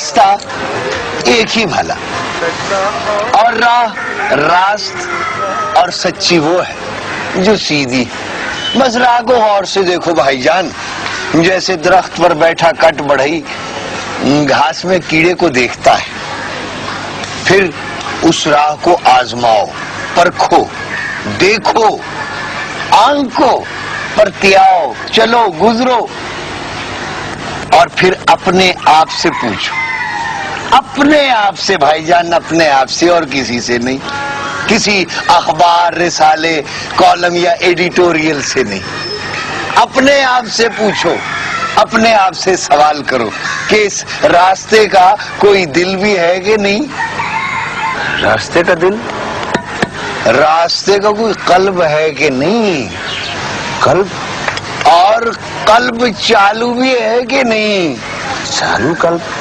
راستہ ایک ہی بھلا، اور راہ راست اور سچی وہ ہے جو سیدھی۔ بس راہ کو غور سے دیکھو بھائی جان، جیسے درخت پر بیٹھا کٹ بڑھئی گھاس میں کیڑے کو دیکھتا ہے، پھر اس راہ کو آزماؤ، پرکھو، دیکھو، آنکھو، پرتیاؤ، چلو، گزرو، اور پھر اپنے آپ سے پوچھو، اپنے آپ سے بھائی جان، اپنے آپ سے، اور کسی سے نہیں، کسی اخبار، رسالے، کالم یا ایڈیٹوریل سے نہیں، اپنے آپ سے پوچھو، اپنے آپ سے سوال کرو کہ اس راستے کا کوئی دل بھی ہے کہ نہیں؟ راستے کا دل، راستے کا کوئی قلب ہے کہ نہیں؟ قلب، اور قلب چالو بھی ہے کہ نہیں؟ چالو قلب،